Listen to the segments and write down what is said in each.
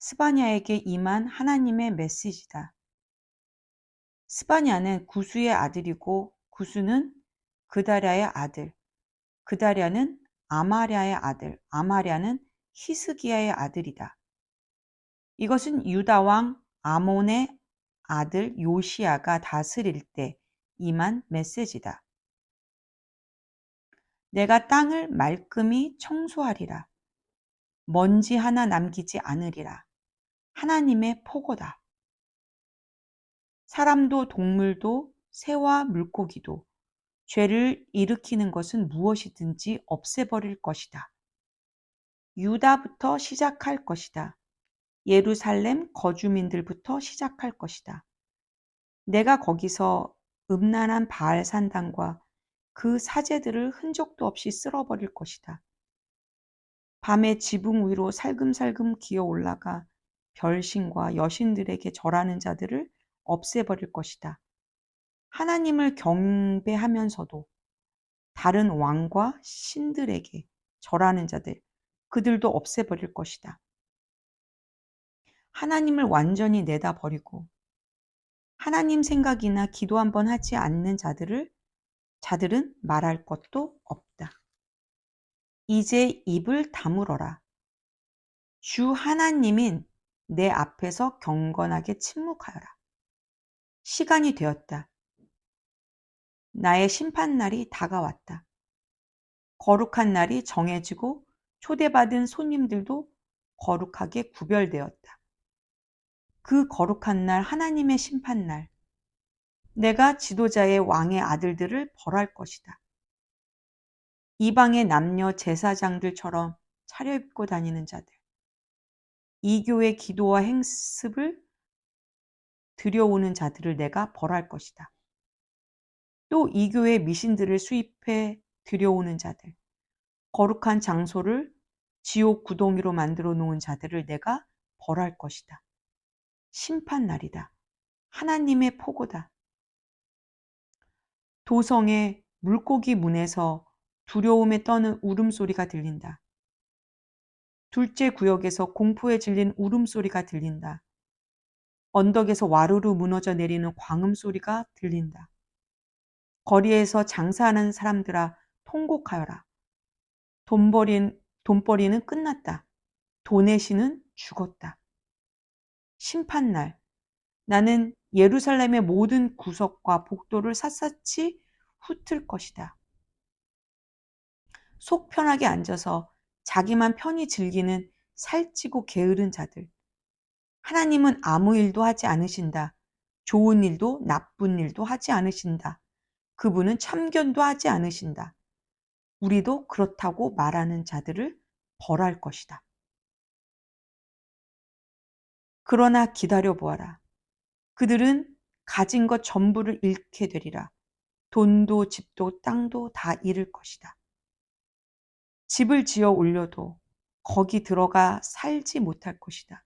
스바냐에게 임한 하나님의 메시지다. 스바냐는 구수의 아들이고 구수는 그다랴의 아들, 그다랴는 아마랴의 아들, 아마랴는 히스기야의 아들이다. 이것은 유다 왕 아몬의 아들 요시야가 다스릴 때 임한 메시지다. 내가 땅을 말끔히 청소하리라. 먼지 하나 남기지 않으리라. 하나님의 포고다. 사람도 동물도 새와 물고기도 죄를 일으키는 것은 무엇이든지 없애버릴 것이다. 유다부터 시작할 것이다. 예루살렘 거주민들부터 시작할 것이다. 내가 거기서 음란한 바알 산당과 그 사제들을 흔적도 없이 쓸어버릴 것이다. 밤에 지붕 위로 살금살금 기어 올라가 별신과 여신들에게 절하는 자들을 없애버릴 것이다. 하나님을 경배하면서도 다른 왕과 신들에게 절하는 자들, 그들도 없애버릴 것이다. 하나님을 완전히 내다버리고 하나님 생각이나 기도 한번 하지 않는 자들은 말할 것도 없다. 이제 입을 다물어라. 주 하나님인 내 앞에서 경건하게 침묵하여라. 시간이 되었다. 나의 심판날이 다가왔다. 거룩한 날이 정해지고 초대받은 손님들도 거룩하게 구별되었다. 그 거룩한 날, 하나님의 심판날, 내가 지도자의 왕의 아들들을 벌할 것이다. 이방의 남녀 제사장들처럼 차려입고 다니는 자들, 이교의 기도와 행습을 들여오는 자들을 내가 벌할 것이다. 또 이교의 미신들을 수입해 들여오는 자들, 거룩한 장소를 지옥 구덩이로 만들어 놓은 자들을 내가 벌할 것이다. 심판날이다. 하나님의 포고다. 도성의 물고기 문에서 두려움에 떠는 울음소리가 들린다. 둘째 구역에서 공포에 질린 울음소리가 들린다. 언덕에서 와르르 무너져 내리는 광음소리가 들린다. 거리에서 장사하는 사람들아 통곡하여라. 돈벌이는 끝났다. 돈의 신은 죽었다. 심판날, 나는 예루살렘의 모든 구석과 복도를 샅샅이 훑을 것이다. 속 편하게 앉아서 자기만 편히 즐기는 살찌고 게으른 자들. 하나님은 아무 일도 하지 않으신다. 좋은 일도 나쁜 일도 하지 않으신다. 그분은 참견도 하지 않으신다. 우리도 그렇다고 말하는 자들을 벌할 것이다. 그러나 기다려 보아라. 그들은 가진 것 전부를 잃게 되리라. 돈도 집도 땅도 다 잃을 것이다. 집을 지어 올려도 거기 들어가 살지 못할 것이다.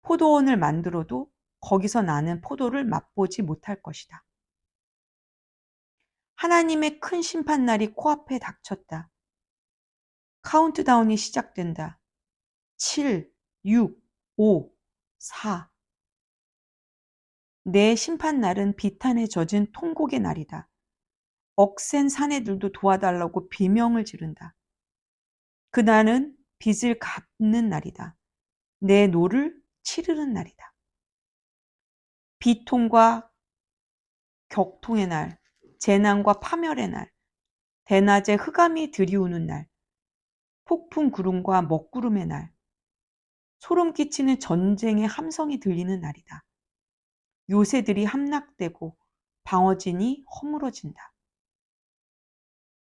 포도원을 만들어도 거기서 나는 포도를 맛보지 못할 것이다. 하나님의 큰 심판날이 코앞에 닥쳤다. 카운트다운이 시작된다. 7, 6, 5, 4. 내 심판날은 비탄에 젖은 통곡의 날이다. 억센 사내들도 도와달라고 비명을 지른다. 그날은 빚을 갚는 날이다. 내 노를 치르는 날이다. 비통과 격통의 날, 재난과 파멸의 날, 대낮에 흑암이 들이우는 날, 폭풍 구름과 먹구름의 날, 소름 끼치는 전쟁의 함성이 들리는 날이다. 요새들이 함락되고 방어진이 허물어진다.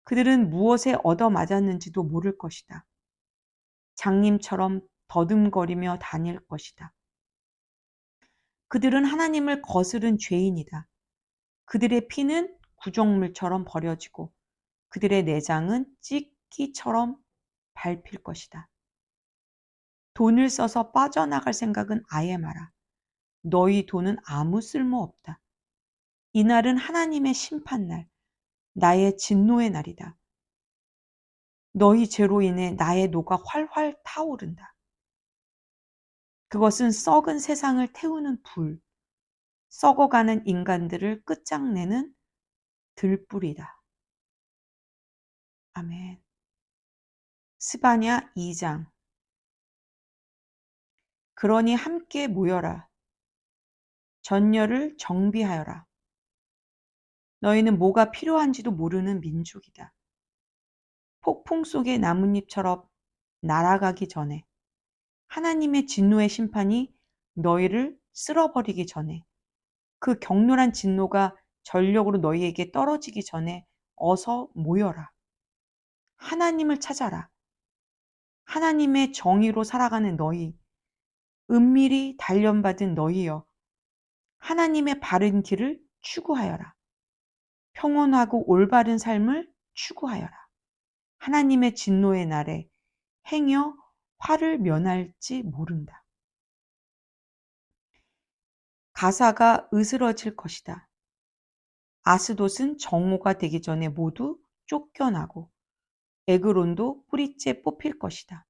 그들은 무엇에 얻어맞았는지도 모를 것이다. 장님처럼 더듬거리며 다닐 것이다. 그들은 하나님을 거스른 죄인이다. 그들의 피는 구정물처럼 버려지고 그들의 내장은 찢기처럼 밟힐 것이다. 돈을 써서 빠져나갈 생각은 아예 마라. 너희 돈은 아무 쓸모 없다. 이날은 하나님의 심판날, 나의 진노의 날이다. 너희 죄로 인해 나의 노가 활활 타오른다. 그것은 썩은 세상을 태우는 불, 썩어가는 인간들을 끝장내는 들불이다. 아멘. 스바냐 2장. 그러니 함께 모여라. 전열을 정비하여라. 너희는 뭐가 필요한지도 모르는 민족이다. 폭풍 속의 나뭇잎처럼 날아가기 전에, 하나님의 진노의 심판이 너희를 쓸어버리기 전에, 그 격렬한 진노가 전력으로 너희에게 떨어지기 전에 어서 모여라. 하나님을 찾아라. 하나님의 정의로 살아가는 너희, 은밀히 단련받은 너희여, 하나님의 바른 길을 추구하여라. 평온하고 올바른 삶을 추구하여라. 하나님의 진노의 날에 행여 화를 면할지 모른다. 가사가 으스러질 것이다. 아스돗은 정오가 되기 전에 모두 쫓겨나고 에그론도 뿌리째 뽑힐 것이다.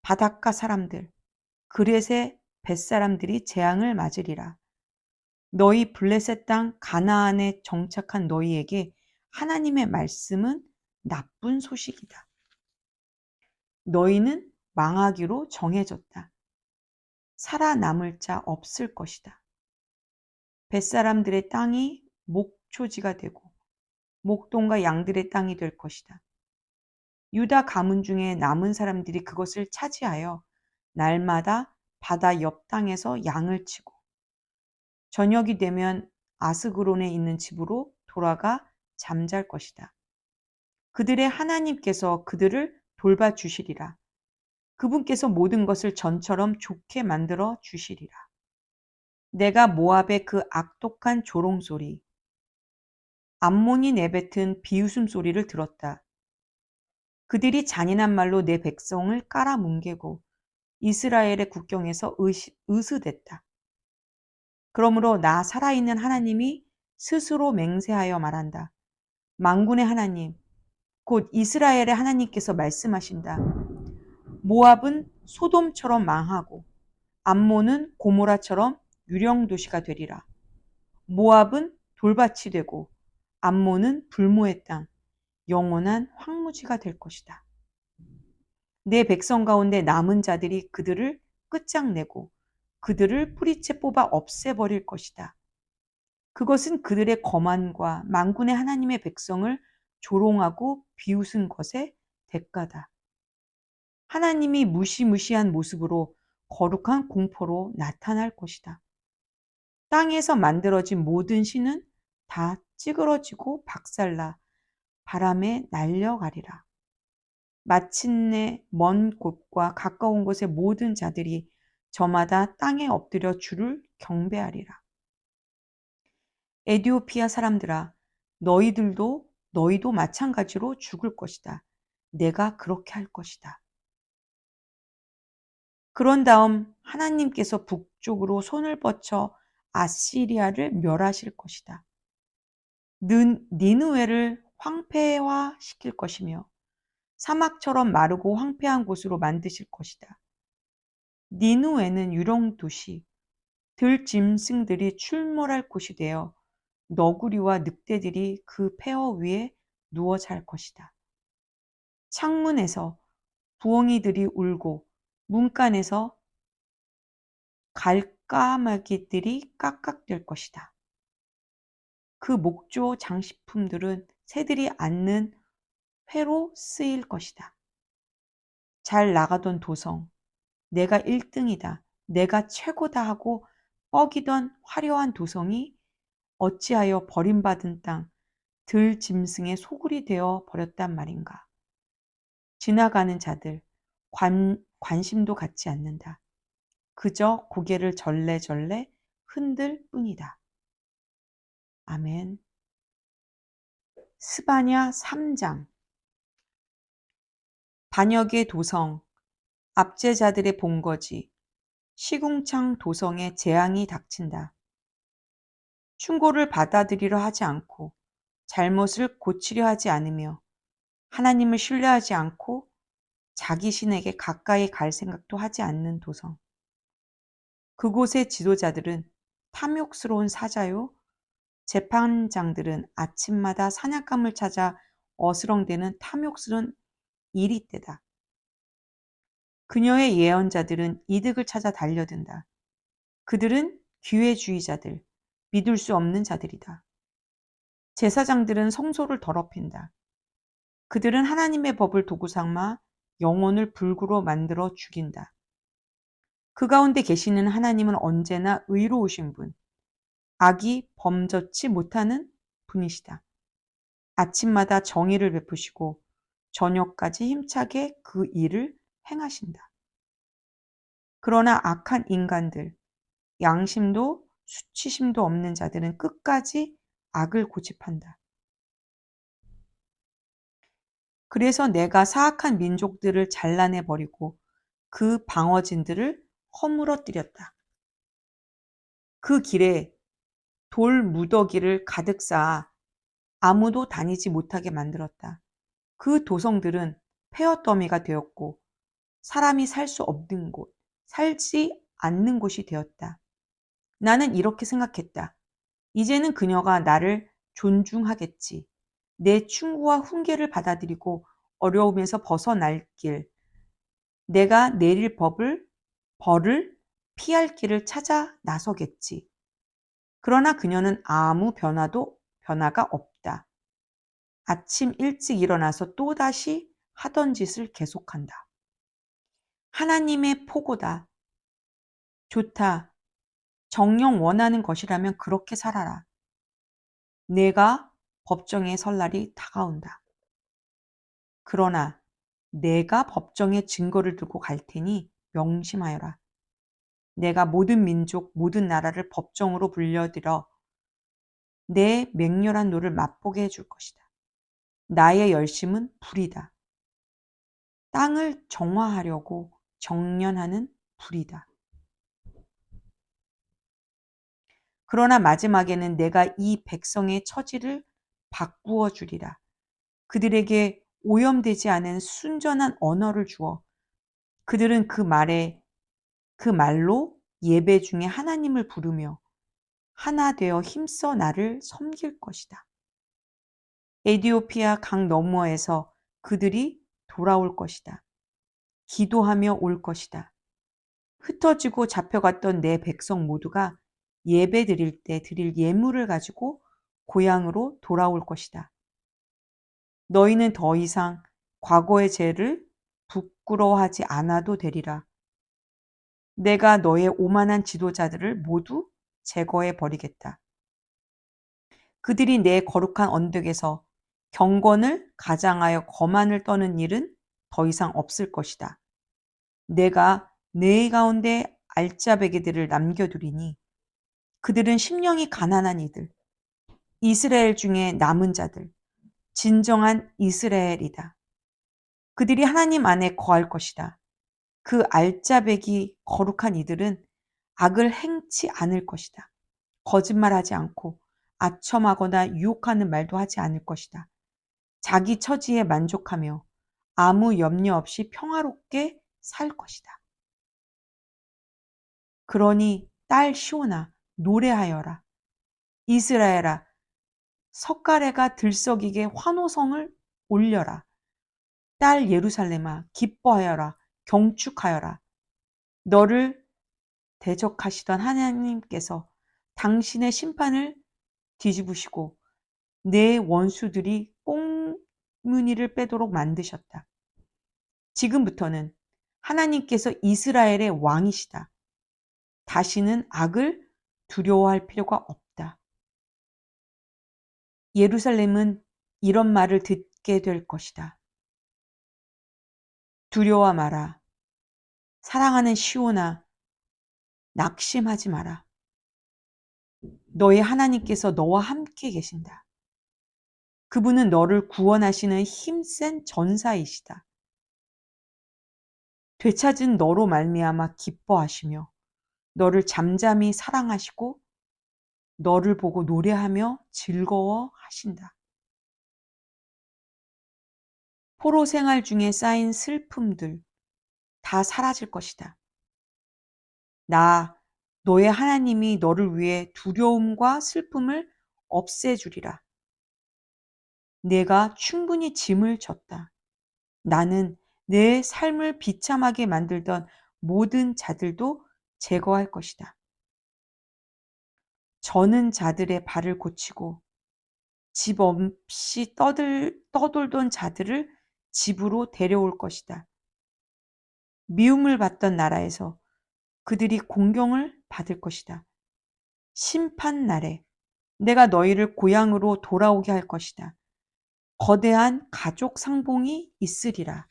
바닷가 사람들, 그렛의 뱃사람들이 재앙을 맞으리라. 너희 블레셋 땅 가나안에 정착한 너희에게 하나님의 말씀은 나쁜 소식이다. 너희는 망하기로 정해졌다. 살아남을 자 없을 것이다. 뱃사람들의 땅이 목초지가 되고 목동과 양들의 땅이 될 것이다. 유다 가문 중에 남은 사람들이 그것을 차지하여 날마다 바다 옆 땅에서 양을 치고 저녁이 되면 아스그론에 있는 집으로 돌아가 잠잘 것이다. 그들의 하나님께서 그들을 돌봐주시리라. 그분께서 모든 것을 전처럼 좋게 만들어 주시리라. 내가 모압의 그 악독한 조롱소리, 암몬이 내뱉은 비웃음 소리를 들었다. 그들이 잔인한 말로 내 백성을 깔아뭉개고 이스라엘의 국경에서 으스댔다. 그러므로 나 살아있는 하나님이 스스로 맹세하여 말한다. 만군의 하나님, 곧 이스라엘의 하나님께서 말씀하신다. 모압은 소돔처럼 망하고 암몬은 고모라처럼 유령 도시가 되리라. 모압은 돌밭이 되고 암몬은 불모의 땅, 영원한 황무지가 될 것이다. 내 백성 가운데 남은 자들이 그들을 끝장내고 그들을 뿌리채 뽑아 없애버릴 것이다. 그것은 그들의 거만과 만군의 하나님의 백성을 조롱하고 비웃은 것의 대가다. 하나님이 무시무시한 모습으로 거룩한 공포로 나타날 것이다. 땅에서 만들어진 모든 신은 다 찌그러지고 박살나 바람에 날려가리라. 마침내 먼 곳과 가까운 곳의 모든 자들이 저마다 땅에 엎드려 주를 경배하리라. 에디오피아 사람들아, 너희도 마찬가지로 죽을 것이다. 내가 그렇게 할 것이다. 그런 다음 하나님께서 북쪽으로 손을 뻗쳐 아시리아를 멸하실 것이다. 니느웨를 황폐화시킬 것이며 사막처럼 마르고 황폐한 곳으로 만드실 것이다. 니느웨는 유령 도시, 들짐승들이 출몰할 곳이 되어 너구리와 늑대들이 그 폐허 위에 누워 잘 것이다. 창문에서 부엉이들이 울고 문간에서 갈까마귀들이 깍깍댈 것이다. 그 목조 장식품들은 새들이 앉는 회로 쓰일 것이다. 잘 나가던 도성, 내가 1등이다, 내가 최고다 하고 뻐기던 화려한 도성이 어찌하여 버림받은 땅, 들짐승의 소굴이 되어 버렸단 말인가. 지나가는 자들, 관심도 갖지 않는다. 그저 고개를 절레절레 흔들 뿐이다. 아멘. 스바냐 3장. 반역의 도성, 압제자들의 본거지, 시궁창 도성에 재앙이 닥친다. 충고를 받아들이려 하지 않고 잘못을 고치려 하지 않으며 하나님을 신뢰하지 않고 자기 신에게 가까이 갈 생각도 하지 않는 도성. 그곳의 지도자들은 탐욕스러운 사자요, 재판장들은 아침마다 사냥감을 찾아 어스렁대는 탐욕스러운 이리떼다. 그녀의 예언자들은 이득을 찾아 달려든다. 그들은 기회주의자들, 믿을 수 없는 자들이다. 제사장들은 성소를 더럽힌다. 그들은 하나님의 법을 도구 삼아 영혼을 불구로 만들어 죽인다. 그 가운데 계시는 하나님은 언제나 의로우신 분, 악이 범젓지 못하는 분이시다. 아침마다 정의를 베푸시고 저녁까지 힘차게 그 일을 행하신다. 그러나 악한 인간들, 양심도 수치심도 없는 자들은 끝까지 악을 고집한다. 그래서 내가 사악한 민족들을 잘라내 버리고 그 방어진들을 허물어뜨렸다. 그 길에 돌 무더기를 가득 쌓아 아무도 다니지 못하게 만들었다. 그 도성들은 폐허더미가 되었고 사람이 살 수 없는 곳, 살지 않는 곳이 되었다. 나는 이렇게 생각했다. 이제는 그녀가 나를 존중하겠지. 내 충고와 훈계를 받아들이고 어려움에서 벗어날 길, 내가 내릴 벌을 피할 길을 찾아 나서겠지. 그러나 그녀는 아무 변화가 없다. 아침 일찍 일어나서 또다시 하던 짓을 계속한다. 하나님의 포고다. 좋다. 정녕 원하는 것이라면 그렇게 살아라. 내가 법정에 설 날이 다가온다. 그러나 내가 법정에 증거를 들고 갈 테니 명심하여라. 내가 모든 민족, 모든 나라를 법정으로 불려들어 내 맹렬한 노를 맛보게 해줄 것이다. 나의 열심은 불이다. 땅을 정화하려고 정련하는 불이다. 그러나 마지막에는 내가 이 백성의 처지를 바꾸어 주리라. 그들에게 오염되지 않은 순전한 언어를 주어 그들은 그 말로 예배 중에 하나님을 부르며 하나 되어 힘써 나를 섬길 것이다. 에디오피아 강 너머에서 그들이 돌아올 것이다. 기도하며 올 것이다. 흩어지고 잡혀갔던 내 백성 모두가 예배 드릴 때 드릴 예물을 가지고 고향으로 돌아올 것이다. 너희는 더 이상 과거의 죄를 부끄러워하지 않아도 되리라. 내가 너의 오만한 지도자들을 모두 제거해 버리겠다. 그들이 내 거룩한 언덕에서 경건을 가장하여 거만을 떠는 일은 더 이상 없을 것이다. 내가 네 가운데 알짜배기들을 남겨두리니 그들은 심령이 가난한 이들, 이스라엘 중에 남은 자들, 진정한 이스라엘이다. 그들이 하나님 안에 거할 것이다. 그 알짜배기 거룩한 이들은 악을 행치 않을 것이다. 거짓말하지 않고 아첨하거나 유혹하는 말도 하지 않을 것이다. 자기 처지에 만족하며 아무 염려 없이 평화롭게 살 것이다. 그러니 딸 시온아 노래하여라. 이스라엘아 석가래가 들썩이게 환호성을 올려라. 딸 예루살렘아 기뻐하여라. 경축하여라. 너를 대적하시던 하나님께서 당신의 심판을 뒤집으시고 내 원수들이 꽁무니를 빼도록 만드셨다. 지금부터는 하나님께서 이스라엘의 왕이시다. 다시는 악을 두려워할 필요가 없다. 예루살렘은 이런 말을 듣게 될 것이다. 두려워 마라. 사랑하는 시온아, 낙심하지 마라. 너의 하나님께서 너와 함께 계신다. 그분은 너를 구원하시는 힘센 전사이시다. 되찾은 너로 말미암아 기뻐하시며 너를 잠잠히 사랑하시고 너를 보고 노래하며 즐거워하신다. 포로 생활 중에 쌓인 슬픔들 다 사라질 것이다. 나 너의 하나님이 너를 위해 두려움과 슬픔을 없애주리라. 내가 충분히 짐을 졌다. 나는 내 삶을 비참하게 만들던 모든 자들도 제거할 것이다. 저는 자들의 발을 고치고 집 없이 떠돌던 자들을 집으로 데려올 것이다. 미움을 받던 나라에서 그들이 공경을 받을 것이다. 심판 날에 내가 너희를 고향으로 돌아오게 할 것이다. 거대한 가족 상봉이 있으리라.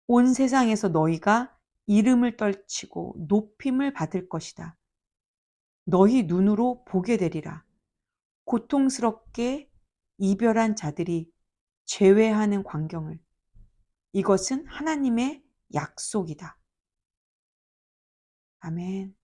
온 세상에서 너희가 이름을 떨치고 높임을 받을 것이다. 너희 눈으로 보게 되리라. 고통스럽게 이별한 자들이 재회하는 광경을. 이것은 하나님의 약속이다. 아멘.